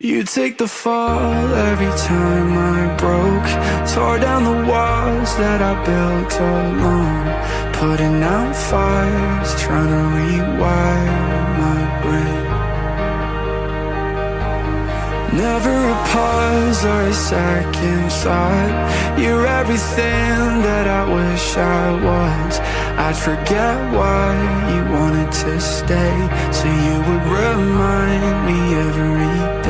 You take the fall every time I broke. Tore down the walls that I built alone. Putting out fires, trying to rewire my brain. Never a pause or a second thought. You're everything that I wish I was. I'd forget why you wanted to stay, so you would remind me every day.